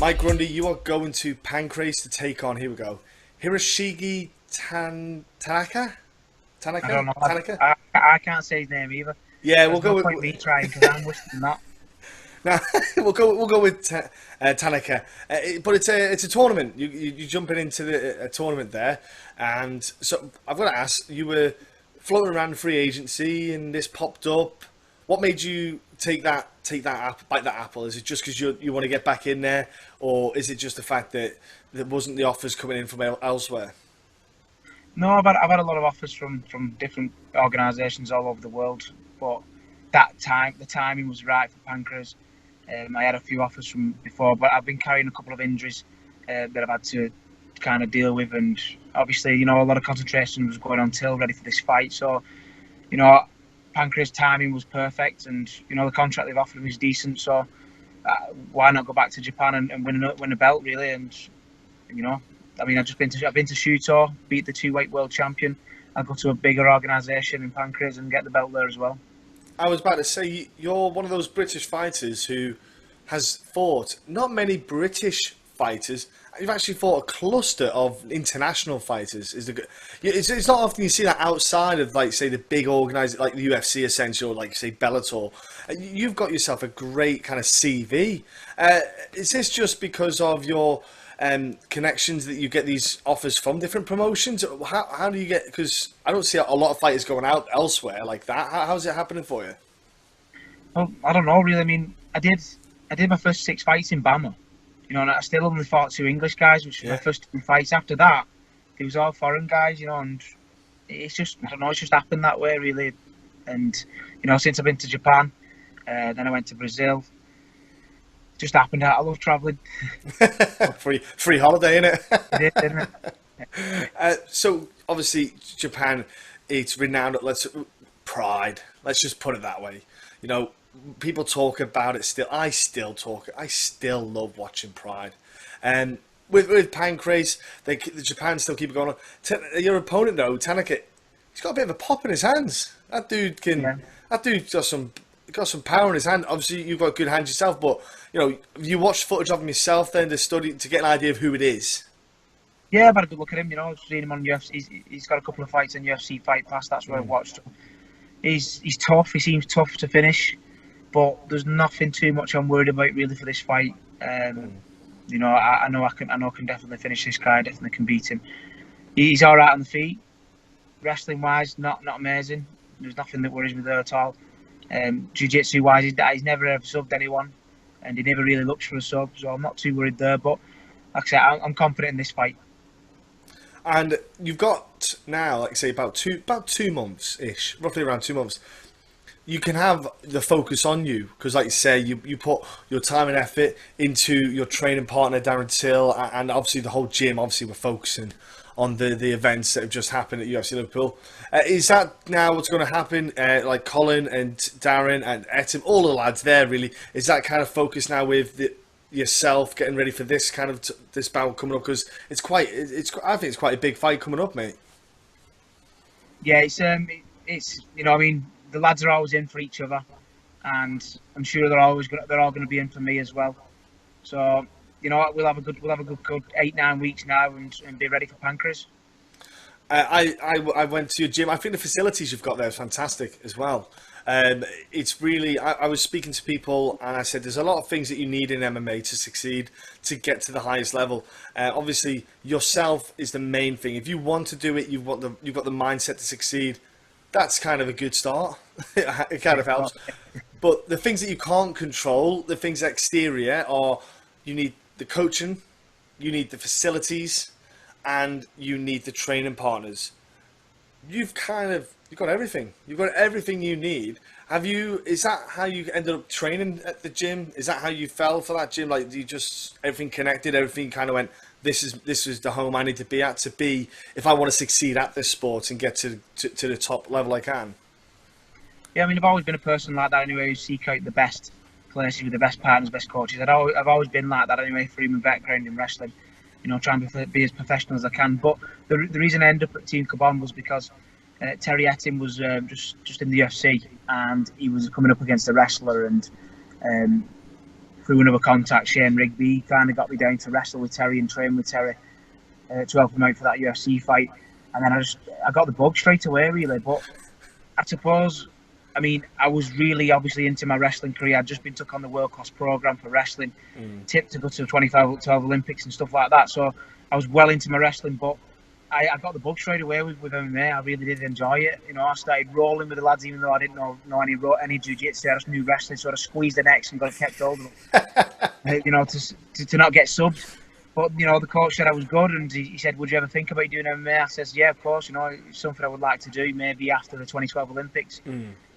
Mike Grundy, you are going to Pancrase to take on, here we go, Hiroshige Tanaka? I don't know. Tanaka? I can't say his name either. Yeah, we'll There's go no with... point me trying because I'm worse than that. Now, we'll go with Tanaka, but it's a tournament. You're jumping into a tournament there, and so I've got to ask. You were floating around the free agency, and this popped up. What made you bite that apple? Is it just because you want to get back in there, or is it just the fact that there wasn't the offers coming in from elsewhere? No, I've had a lot of offers from different organisations all over the world, but the timing was right for Pancrase. I had a few offers from before, but I've been carrying a couple of injuries that I've had to kind of deal with, and obviously, a lot of concentration was going on Till ready for this fight. So, Pancrase timing was perfect, and the contract they've offered me is decent. So, why not go back to Japan and win a belt really? And I've been to Shuto, beat the 2-weight world champion. I'll go to a bigger organisation in Pancrase and get the belt there as well. I was about to say, you're one of those British fighters who has fought not many British fighters. You've actually fought a cluster of international fighters. It's not often you see that outside of, like, say, the big organised, like the UFC essentially, or like, say, Bellator. You've got yourself a great kind of CV. Is this just because of your connections that you get these offers from different promotions? How do you get, because I don't see a lot of fighters going out elsewhere like that. How's it happening for you? Well, I don't know really. I mean, I did my first 6 fights in Bama, and I still only fought 2 English guys, which was my first 2 fights. After that, it was all foreign guys, and it's just, I don't know, it's just happened that way really. And since I've been to Japan, then I went to Brazil. Just happened. I love travelling. free holiday, innit? It is, isn't it? So obviously Japan, it's renowned at pride. Let's just put it that way. People talk about it still. I still love watching Pride. And with Pancrase, the Japan still keep it going on. Your opponent though, Tanaka, he's got a bit of a pop in his hands. That dude can. Yeah. That dude got some power in his hand. Obviously, you've got good hands yourself, but you watched footage of him yourself then to get an idea of who it is. Yeah, I've had a good look at him. I've seen him on UFC. He's got a couple of fights in UFC Fight Pass. That's where I watched him. He's tough. He seems tough to finish, but there's nothing too much I'm worried about really for this fight. I know I can definitely finish this guy. I definitely can beat him. He's all right on the feet. Wrestling wise, not amazing. There's nothing that worries me there at all. Jiu-jitsu wise, he's never ever subbed anyone, and he never really looks for a sub, so I'm not too worried there. But like I said, I'm confident in this fight. And you've got now, like I say, about 2 months ish, roughly around 2 months. You can have the focus on you because, like you say, you put your time and effort into your training partner Darren Till, and obviously the whole gym. Obviously, we're focusing on the events that have just happened at UFC Liverpool. Is that now what's going to happen? Like Colin and Darren and Etim, all the lads there, really. Is that kind of focus now with yourself getting ready for this kind of this bout coming up? Because I think it's quite a big fight coming up, mate. Yeah, it's the lads are always in for each other, and I'm sure they're all going to be in for me as well. So we'll have a good 8-9 weeks now and be ready for Pancrase. I went to your gym. I think the facilities you've got there is fantastic as well. It's really, I was speaking to people and I said there's a lot of things that you need in MMA to succeed, to get to the highest level. Obviously, yourself is the main thing. If you want to do it, you've got the mindset to succeed. That's kind of a good start. It kind of helps. But the things that you can't control, the things exterior, are you need the coaching, you need the facilities, and you need the training partners. You've got everything. You've got everything you need. Is that how you ended up training at the gym? Is that how you fell for that gym? Like, you just, everything connected, everything kind of went, this is the home I need to be at, if I want to succeed at this sport and get to the top level I can? Yeah, I've always been a person like that anyway, who seek out the best places with the best partners, best coaches. I've always been like that anyway, through my background in wrestling. Trying to be as professional as I can. But the reason I ended up at Team Kaobon was because Terry Etim was just in the UFC, and he was coming up against a wrestler, and through another contact, Shane Rigby, kind of got me down to wrestle with Terry and train with Terry to help him out for that UFC fight. And then I got the bug straight away, really. But I suppose, I mean, I was really obviously into my wrestling career. I'd just been took on the world class program for wrestling, tipped to go to the 12 Olympics and stuff like that. So I was well into my wrestling, but I got the bug straight away with MMA. I really did enjoy it. You know, I started rolling with the lads, even though I didn't know any jiu-jitsu. I just knew wrestling, so I squeezed the necks and got kept hold of them. You know, to not get subbed. But, you know, the coach said I was good, and he said, would you ever think about doing MMA? I says, yeah, of course, you know, it's something I would like to do, maybe after the 2012 Olympics.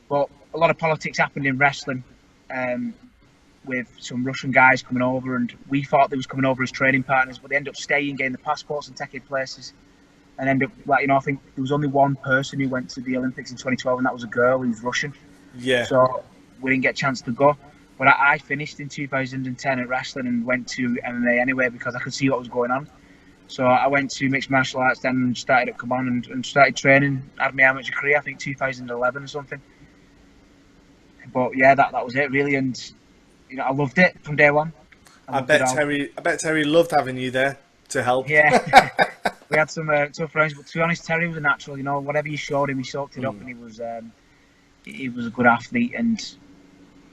But a lot of politics happened in wrestling, with some Russian guys coming over, and we thought they was coming over as trading partners, but they ended up staying, getting the passports and taking places. And ended up, like, you know, I think there was only one person who went to the Olympics in 2012, and that was a girl who was Russian. Yeah. So we didn't get a chance to go. But I finished in 2010 at wrestling and went to MMA anyway because I could see what was going on. So I went to mixed martial arts then and started at Kaobon and started training. Had my amateur career, I think 2011 or something. But yeah, that was it really, and you know, I loved it from day one. I bet Terry loved having you there to help. Yeah. We had some tough rounds, but to be honest, Terry was a natural. You know, whatever you showed him, he soaked it up, and he was a good athlete, and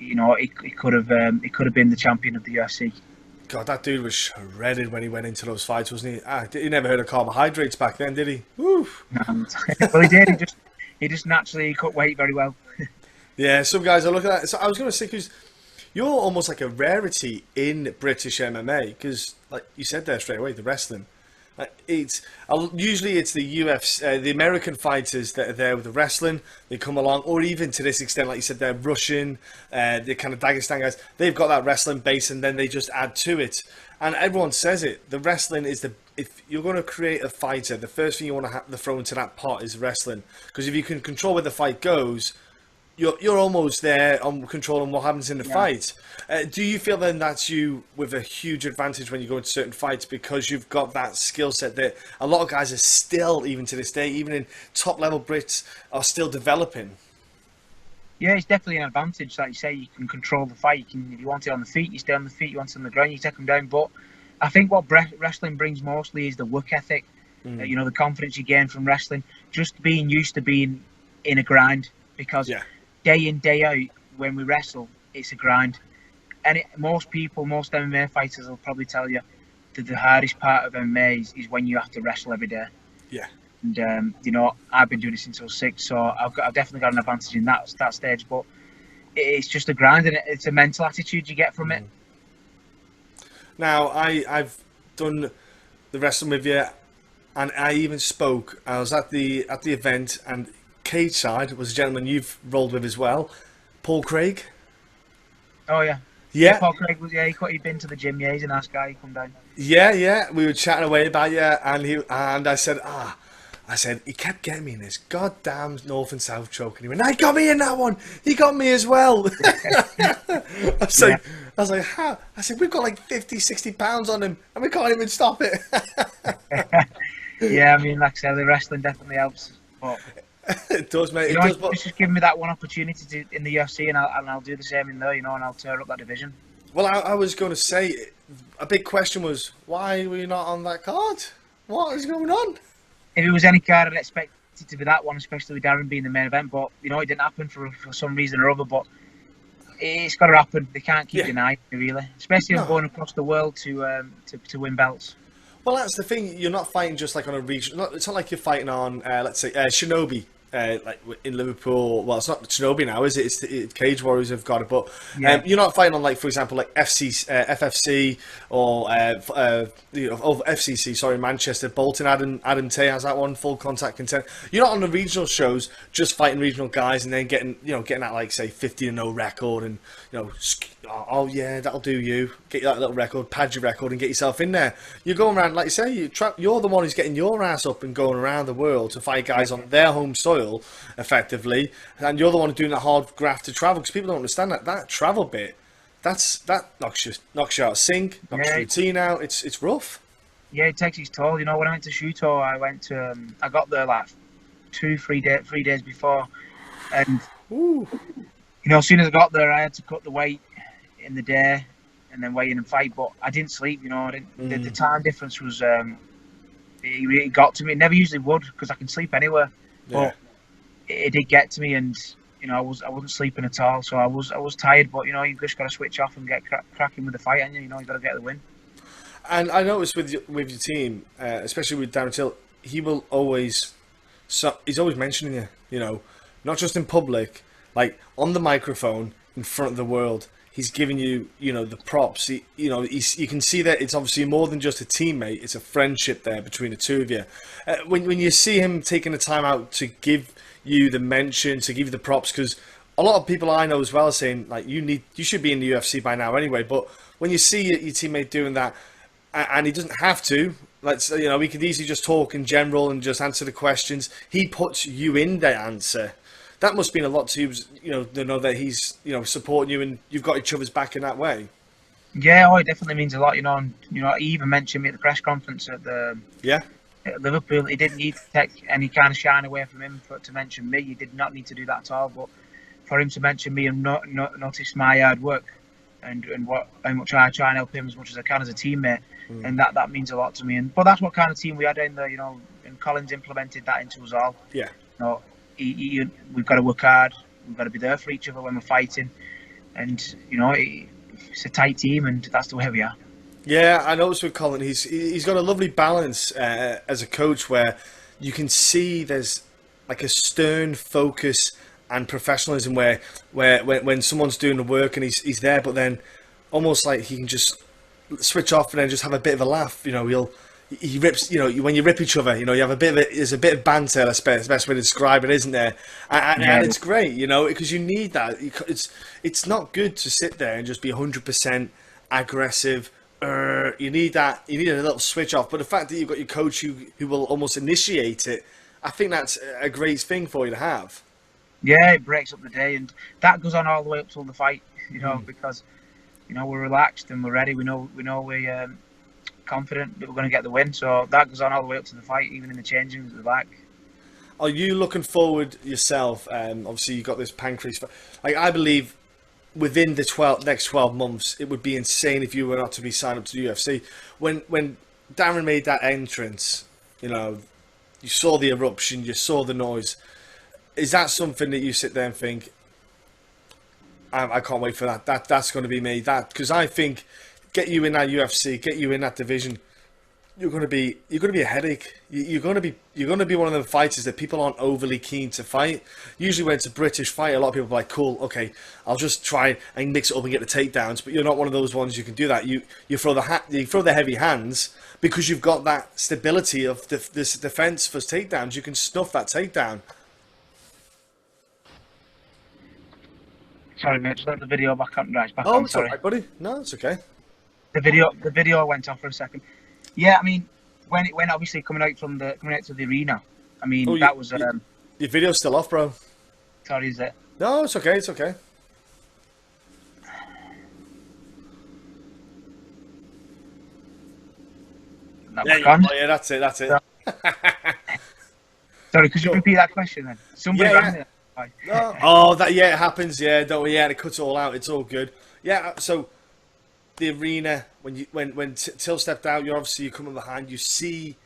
you know, he could have been the champion of the UFC. God, that dude was shredded when he went into those fights, wasn't he? He never heard of carbohydrates back then, did he? Woo! Well, he did. He just naturally cut weight very well. Yeah, some guys are looking at it. So I was going to say, because you're almost like a rarity in British MMA, because, like you said there straight away, the wrestling. Usually it's the UFC, the American fighters that are there with the wrestling. They come along, or even to this extent, like you said, they're Russian, the kind of Dagestan guys. They've got that wrestling base, and then they just add to it. And everyone says it. The wrestling is if you're going to create a fighter, the first thing you want to throw into that pot is wrestling, because if you can control where the fight goes, you're almost there on controlling what happens in the fight. Do you feel then that's you with a huge advantage when you go into certain fights because you've got that skill set that a lot of guys are still, even to this day, even in top level Brits, are still developing? Yeah, it's definitely an advantage. Like you say, you can control the fight. If you want it on the feet, you stay on the feet. You want it on the ground, you take them down. But I think what wrestling brings mostly is the work ethic. You know, the confidence you gain from wrestling. Just being used to being in a grind, because day in, day out, when we wrestle, it's a grind. And most MMA fighters will probably tell you that the hardest part of MMA is when you have to wrestle every day. Yeah. And, you know, I've been doing it since I was 6, so I've definitely got an advantage in that stage. But it's just a grind, and it's a mental attitude you get from it. Now, I've done the wrestling with you, and I even spoke. I was at the event, and cage side was a gentleman you've rolled with as well, Paul Craig. Oh yeah. Yeah, Paul Craig was he'd been to the gym. Yeah, he's a nice guy. He come down. Yeah. We were chatting away about you, and I said he kept getting me in this goddamn north and south choke, and he went, "I got me in that one. He got me as well." I was like, how? I said, we've got like 50, 60 pounds on him, and we can't even stop it. Yeah, I mean, like I said, the wrestling definitely helps. But it does, mate. You know, it's just giving me that one opportunity in the UFC, and I'll do the same in there, you know, and I'll tear up that division. Well, I was going to say, a big question was, why were you not on that card? What is going on? If it was any card, I'd expect it to be that one, especially with Darren being the main event. But, you know, it didn't happen for some reason or other. But it's got to happen. They can't keep denying it, really. Especially going across the world to win belts. Well, that's the thing. You're not fighting just like on a region. It's not like you're fighting on, let's say, Shinobi, like in Liverpool. Well, it's not Shinobi now, is it? It's Cage Warriors have got it. But you're not fighting on, like, for example, like FFC or FCC. Sorry, Manchester. Bolton. Adam Tay has that one. Full Contact Content. You're not on the regional shows just fighting regional guys and then getting that, like, say 50-0 record, and oh yeah, that'll do you. Get you that little record, pad your record, and get yourself in there. You're going around, like you say, you're the one who's getting your ass up and going around the world to fight guys on their home soil, effectively, and you're the one doing that hard graft to travel, because people don't understand that travel bit. That knocks you out of sync, knocks your routine out. It's rough. Yeah, it takes its toll. You know, when I went to Shuto, I got there like 3 days before, and you know, as soon as I got there, I had to cut the weight in the day, and then weigh in and fight. But I didn't sleep, you know. The time difference was it got to me. It never usually would, because I can sleep anywhere, but it did get to me, and you know, I wasn't sleeping at all, so I was tired. But you know, you just got to switch off and get cracking with the fight, and you know, you got to get the win. And I noticed with your team, especially with Darren Till, he will always, he's always mentioning you. You know, not just in public, like on the microphone in front of the world. He's giving you, you know, the props. You can see that it's obviously more than just a teammate. It's a friendship there between the two of you. When you see him taking the time out to give you the mention, to give you the props, because a lot of people I know as well are saying, like, you should be in the UFC by now anyway. But when you see your teammate doing that, and he doesn't have to, you know, he could easily just talk in general and just answer the questions. He puts you in the answer. That must mean a lot to you, you know, to know that he's, you know, supporting you and you've got each other's back in that way. Yeah, it definitely means a lot, you know. And you know, he even mentioned me at the press conference at Liverpool. He didn't need to take any kind of shine away from him to mention me. He did not need to do that at all. But for him to mention me and notice my hard work and how much I try and help him as much as I can as a teammate, and that means a lot to me. But that's what kind of team we had in there, you know. And Colin's implemented that into us all. Yeah. You know, we've got to work hard. We've got to be there for each other when we're fighting, and you know, it's a tight team, and that's the way we are. Yeah, I noticed with Colin, he's got a lovely balance as a coach, where you can see there's like a stern focus and professionalism where when someone's doing the work and he's there, but then almost like he can just switch off and then just have a bit of a laugh. You know, he rips, you know, when you rip each other, you know, you have there's a bit of banter, that's the best way to describe it, isn't there? And it's great, you know, because you need that. It's not good to sit there and just be 100% aggressive. You need that. You need a little switch off. But the fact that you've got your coach who will almost initiate it, I think that's a great thing for you to have. Yeah, it breaks up the day, and that goes on all the way up till the fight, you know, because you know we're relaxed and we're ready. We know we're confident that we're going to get the win. So that goes on all the way up to the fight, even in the changing rooms at the back. Are you looking forward yourself? Obviously, you got this Pancrase. Like, I believe within the next 12 months, it would be insane if you were not to be signed up to the UFC. When Darren made that entrance, you know, you saw the eruption, you saw the noise. Is that something that you sit there and think, I can't wait for that. That's going to be me. Because I think, get you in that UFC, get you in that division, you're going to be a headache. You're going to be one of the fighters that people aren't overly keen to fight. Usually when it's a British fight, a lot of people are like, cool, okay, I'll just try and mix it up and get the takedowns. But you're not one of those ones who can do that. You throw the heavy hands because you've got that stability of this defense for takedowns. You can stuff that takedown. Sorry, mate, just let the video back on. Right, back on. Oh, it's sorry. All right, buddy. No, it's okay. The video went off for a second. Yeah, I mean, when obviously coming out to the arena, I mean, that was your video's still off, bro. Sorry, is it? No, it's okay. It's okay. Yeah, that's it. That's it. Sorry, could you repeat that question then? Somebody rang me. No. Oh, it happens. Yeah, don't. Yeah, it cuts it all out. It's all good. Yeah. So the arena, when Till stepped out, you come in behind. You see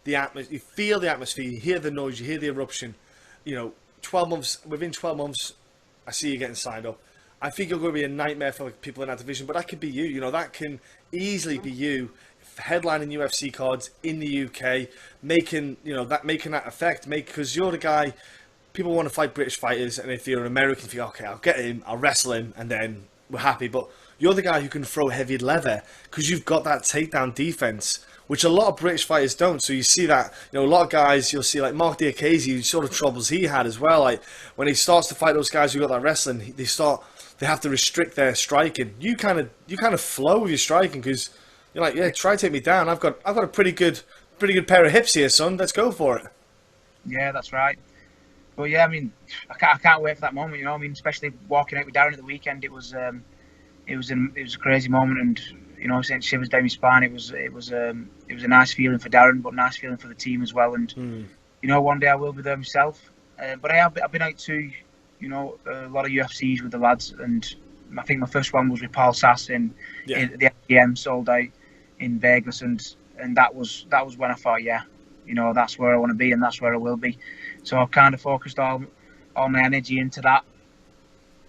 the atmosphere. You feel the atmosphere. You hear the noise. You hear the eruption. You know, 12 months. Within 12 months, I see you getting signed up. I think you're going to be a nightmare for people in that division, but that could be you. You know, that can easily be you. Headlining UFC cards in the UK, making that effect, because you're the guy. People want to fight British fighters, and if you're an American, you think, okay, I'll get him, I'll wrestle him, and then we're happy. But you're the guy who can throw heavy leather because you've got that takedown defense, which a lot of British fighters don't. So you see that, you know, a lot of guys, you'll see like Mark Diakiese, sort of troubles he had as well. Like when he starts to fight those guys who got that wrestling, they have to restrict their striking. You kind of flow with your striking because you're like, yeah, try to take me down. I've got a pretty good pair of hips here, son. Let's go for it. Yeah, that's right. But yeah, I mean, I can't wait for that moment. You know, I mean, especially walking out with Darren at the weekend, it was a crazy moment, and you know, sent shivers down my spine. It was a nice feeling for Darren, but nice feeling for the team as well. And you know, one day I will be there myself. But I've been out to, you know, a lot of UFCs with the lads, and I think my first one was with Paul Sass in the FGM, sold out in Vegas, and that was when I thought, yeah, you know, that's where I want to be and that's where I will be. So I've kind of focused all my energy into that.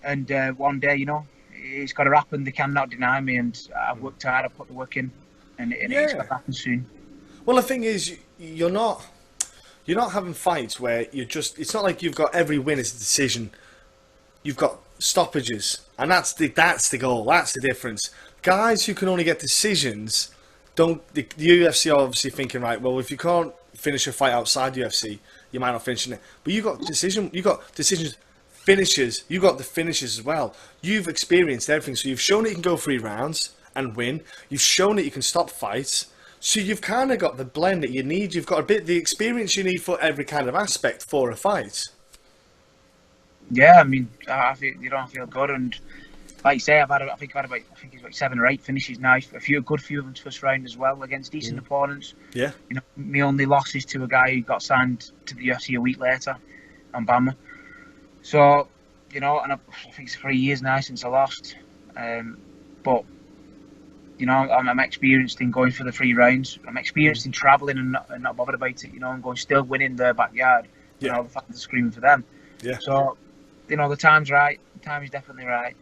And one day, you know, it's got to happen. They cannot deny me, and I've worked hard. I've put the work in, and it's got to happen soon. Well, the thing is, you're not having fights where it's not like you've got every win as a decision. You've got stoppages, and that's the goal. That's the difference. Guys who can only get decisions the UFC are obviously thinking, right, well, if you can't finish a fight outside the UFC, you might not finish it. But you got decisions, finishes. You got the finishes as well. You've experienced everything, so you've shown that you can go 3 rounds and win. You've shown that you can stop fights. So you've kind of got the blend that you need. You've got the experience you need for every kind of aspect for a fight. Yeah, I mean, I feel good, and like you say, I think it's about 7 or 8 finishes now. A good few of them first round as well against decent opponents. Yeah. You know, my only loss is to a guy who got signed to the UFC a week later, on Bama. So, you know, and I think it's 3 years now since I lost. But you know, I'm experienced in going for the 3 rounds. I'm experienced in travelling and not bothered about it. You know, I'm going still winning their backyard. You know, the fans are screaming for them. Yeah. So, you know, the time's right. The time is definitely right.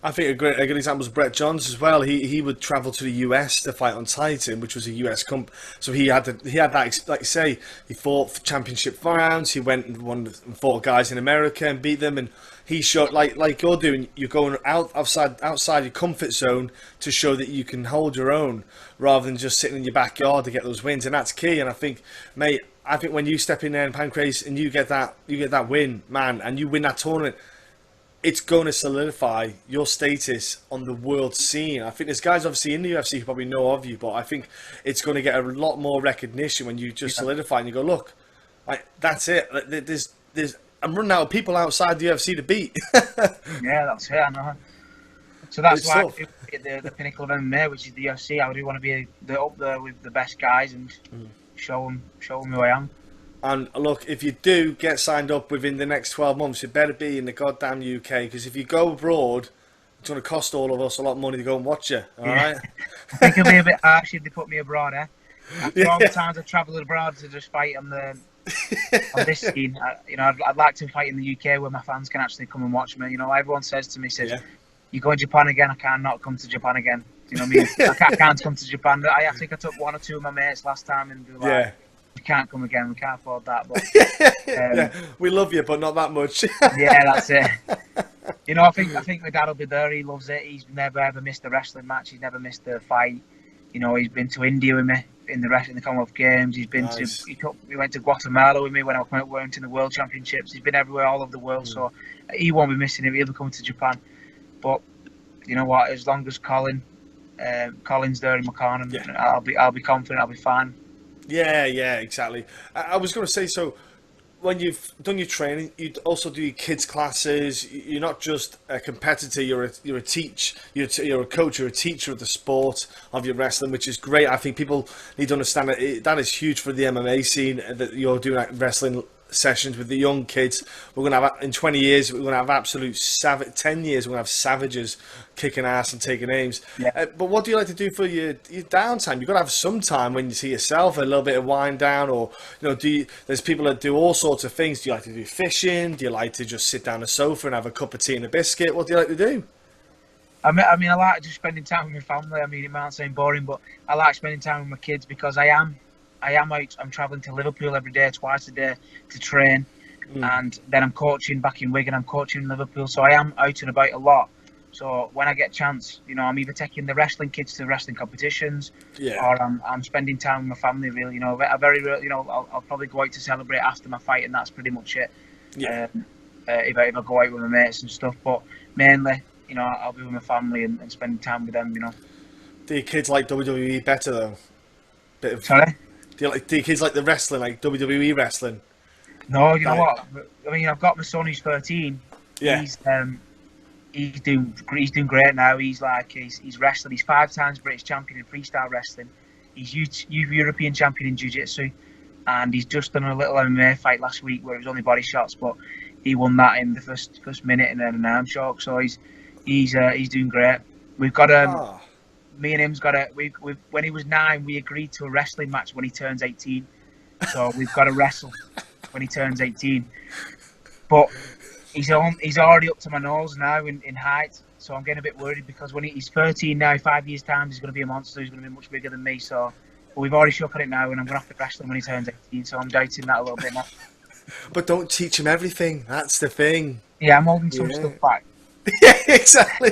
I think a good example is Brett Johns as well. He would travel to the US to fight on Titan, which was a US comp. So he had that, like you say, he fought for championship rounds. He went and fought guys in America and beat them. And he showed, like you're doing, you're going outside your comfort zone to show that you can hold your own, rather than just sitting in your backyard to get those wins. And that's key. And I think, mate, when you step in there in Pancrase and you get that win, man, and you win that tournament, it's going to solidify your status on the world scene. I think there's guys obviously in the UFC who probably know of you, but I think it's going to get a lot more recognition when you just solidify and you go, look, that's it. I'm running out of people outside the UFC to beat. Yeah, that's it. I know. So that's why I do the pinnacle of MMA, which is the UFC. I do want to be up there with the best guys and show them who I am. And look, if you do get signed up within the next 12 months, it better be in the goddamn UK, because if you go abroad, it's going to cost all of us a lot of money to go and watch you, all right? I think it'll be a bit harsh if they put me abroad, eh? After all the times I've travelled abroad to just fight on this scene, I'd like to fight in the UK where my fans can actually come and watch me. You know, everyone says to me, you go to Japan again, I can't not come to Japan again. You know what I mean? I can't come to Japan. I think I took 1 or 2 of my mates last time and they're like, we can't come again, we can't afford that. But we love you, but not that much. Yeah, that's it. You know, I think my dad will be there. He loves it. He's never ever missed a wrestling match. He's never missed a fight. You know, he's been to India with me in the Commonwealth Games. He's been he went to Guatemala with me when I went to the World Championships. He's been everywhere, all over the world. So he won't be missing it. He'll be coming to Japan. But you know what? As long as Colin's there in my corner, I'll be confident. I'll be fine. Yeah, exactly. I was going to say, so when you've done your training, you also do your kids' classes. You're not just a competitor. You're a coach. You're a teacher of the sport of your wrestling, which is great. I think people need to understand that is huge for the MMA scene, that you're doing wrestling sessions with the young kids. We're going to have, in 20 years, we're going to have absolute 10 years, we're going to have savages kicking ass and taking names. But what do you like to do for your downtime? You've got to have some time when you see yourself, a little bit of wind down, or there's people that do all sorts of things. Do you like to do fishing? Do you like to just sit down on a sofa and have a cup of tea and a biscuit? What do you like to do? I mean, I like just spending time with my family. I mean, it might sound boring, but I like spending time with my kids because I am out. I'm travelling to Liverpool every day, twice a day to train, and then I'm coaching back in Wigan. I'm coaching in Liverpool, so I am out and about a lot. So when I get a chance, you know, I'm either taking the wrestling kids to wrestling competitions, or I'm spending time with my family. Really, you know, I'll probably go out to celebrate after my fight, and that's pretty much it. If I go out with my mates and stuff, but mainly, you know, I'll be with my family and spending time with them. You know. Do your kids like WWE better though? Sorry. Do your kids like the wrestling, like WWE wrestling? No, you know what? I mean, I've got my son who's 13. Yeah. He's doing great now. He's wrestling. He's 5 times British champion in freestyle wrestling. He's European champion in jiu-jitsu, and he's just done a little MMA fight last week where it was only body shots, but he won that in the first minute and then an arm choke. So he's He's doing great. We've got Ah, me and him's got a we when he was 9, we agreed to a wrestling match when he turns 18. So we've got to wrestle when he turns 18. But he's already up to my nose now in height. So I'm getting a bit worried because when he's 13 now, 5 years time, he's going to be a monster. He's going to be much bigger than me. So, but we've already shook on it now, and I'm going to have to wrestle him when he turns 18. So I'm doubting that a little bit now. but don't teach him everything. That's the thing. Yeah, I'm holding some Yeah. stuff back. Yeah, exactly.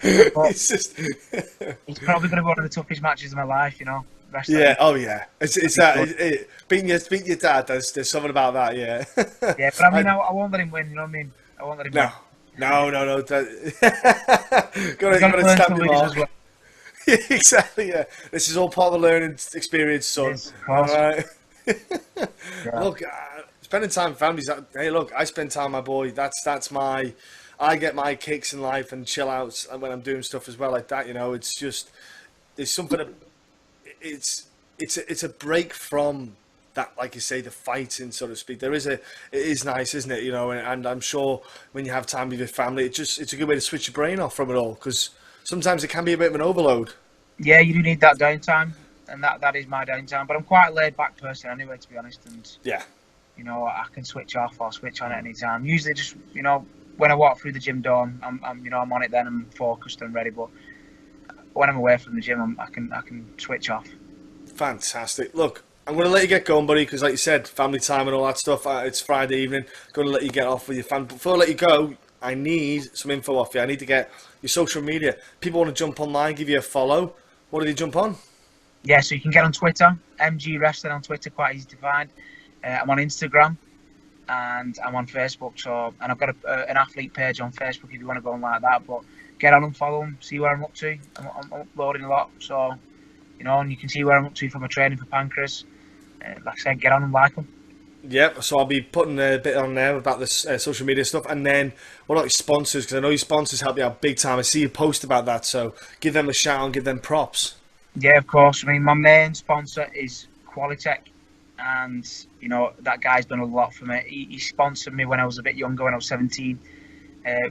It's just. It's probably going to be one of the toughest matches of my life, you know. Wrestling. Yeah. Oh yeah. It's that beating your dad. There's something about that. Yeah. Yeah, but I mean, I won't let him win. You know what I mean? I won't let him win. No. Gotta Gotta learn stamp to your lose mark. as well. Yeah, exactly. Yeah. This is all part of the learning experience, son. Yes, of All course. right. Yeah. Look, spending time with families. Hey, look, I spend time with my boy. That's my. I get my kicks in life and chill outs when I'm doing stuff as well like that. You know, it's just there's something. It's a break from that, like you say, the fighting, so to speak. It is nice, isn't it? You know, and I'm sure when you have time with your family, it's a good way to switch your brain off from it all, because sometimes it can be a bit of an overload. Yeah, you do need that downtime, and that is my downtime. But I'm quite a laid back person anyway, to be honest. And Yeah. you know, I can switch off or switch on at any time. Usually, just you know, when I walk through the gym door, I'm on it. Then I'm focused and ready. But when I'm away from the gym, I can switch off. Fantastic. Look, I'm going to let you get going, buddy, because like you said, family time and all that stuff. It's Friday evening. Going to let you get off with your family. Before I let you go, I need some info off you. I need to get your social media. People want to jump online, give you a follow. What do they jump on? Yeah, so you can get on Twitter, MG Wrestling on Twitter, quite easy to find. I'm on Instagram and I'm on Facebook. So, and I've got an athlete page on Facebook if you want to go on like that. But get on and follow them, see where I'm up to. I'm uploading a lot, so you know, and you can see where I'm up to for my training for Pancrase. Like I said, get on and like them. Yep, so I'll be putting a bit on there about this social media stuff. And then, what about your sponsors? Because I know your sponsors help you out big time. I see you post about that, so give them a shout and give them props. Yeah, of course. I mean, my main sponsor is Qualitech, and you know that guy's done a lot for me. He sponsored me when I was a bit younger, when I was 17,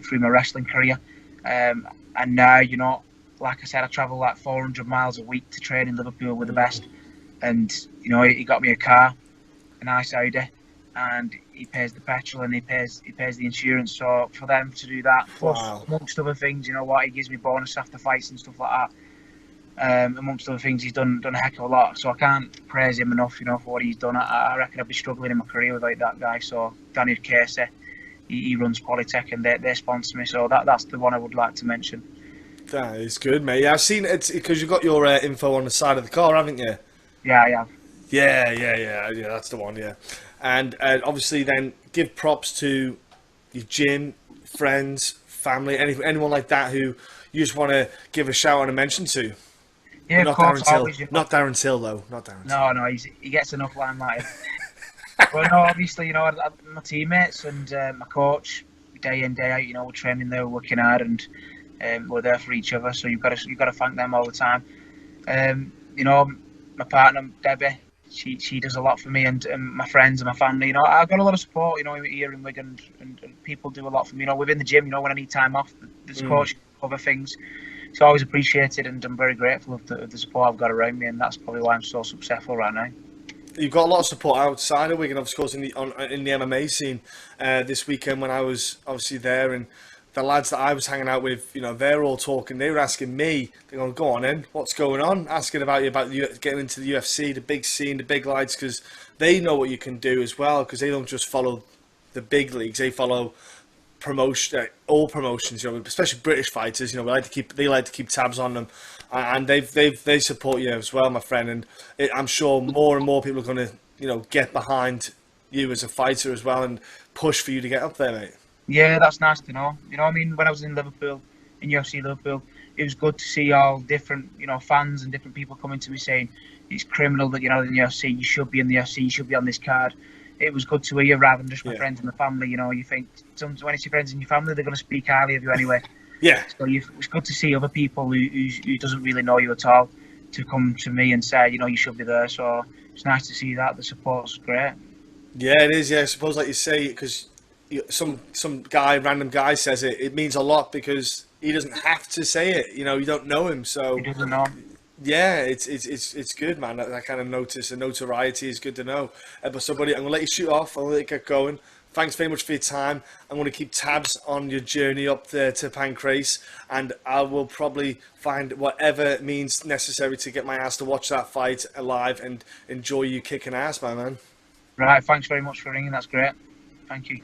through my wrestling career. And now, you know, like I said, I travel like 400 miles a week to train in Liverpool with the best. And you know, he got me a car, a nice Audi, and he pays the petrol and he pays the insurance. So for them to do that, plus amongst other things, you know what, he gives me bonus after fights and stuff like that. Amongst other things, he's done a heck of a lot. So I can't praise him enough, you know, for what he's done. I reckon I'd be struggling in my career without that guy. So Daniel Casey, he runs Polytech and they sponsor me. So that's the one I would like to mention. That is good, mate. Yeah, I've seen it because you've got your info on the side of the car, haven't you? Yeah, I have. Yeah, that's the one, yeah. And obviously then give props to your gym, friends, family, anyone like that who you just want to give a shout and a mention to. Yeah, not of course. Darren Till. Not Darren Till, though. Not Darren Till. No, he gets enough limelight. But no, obviously, you know, my teammates and my coach, day in, day out, you know, we're training there, we're working hard, and we're there for each other. So you've got to thank them all the time. You know, my partner Debbie, she does a lot for me, and my friends and my family. You know, I've got a lot of support. You know, here in Wigan, and people do a lot for me. You know, within the gym, you know, when I need time off, there's coach, other things. It's always appreciated, and I'm very grateful of the support I've got around me, and that's probably why I'm so successful right now. You've got a lot of support outside of Wigan, of course, in the MMA scene. This weekend when I was obviously there, and the lads that I was hanging out with, you know, they're all talking. They were asking me, they're going, "Go on, in, what's going on?" Asking about you getting into the UFC, the big scene, the big lights, because they know what you can do as well. Because they don't just follow the big leagues; they follow promotion, all promotions. You know, especially British fighters. You know, they like to keep tabs on them, and they support you as well, my friend. And I'm sure more and more people are going to, you know, get behind you as a fighter as well and push for you to get up there, mate. Yeah, that's nice to know. You know, I mean, when I was in Liverpool, in UFC Liverpool, it was good to see all different, you know, fans and different people coming to me saying, "It's criminal that you're not in the UFC. You should be in the UFC. You should be on this card." It was good to hear rather than just my friends and my family. You know, you think sometimes when it's your friends and your family, they're going to speak highly of you anyway. Yeah. So it's good to see other people who doesn't really know you at all to come to me and say, you know, you should be there. So it's nice to see that. The support's great. Yeah, it is. Yeah, I suppose, like you say, because some guy, random guy says it, it means a lot because he doesn't have to say it. You know, you don't know him, He so doesn't know. yeah, it's good, man. That kind of notice and notoriety is good to know. But so, buddy, I'm gonna let you shoot off. I'm gonna let you get going. Thanks very much for your time. I'm gonna keep tabs on your journey up there to Pancrase, and I will probably find whatever means necessary to get my ass to watch that fight live and enjoy you kicking ass, my man. Right, thanks very much for ringing. That's great. Thank you.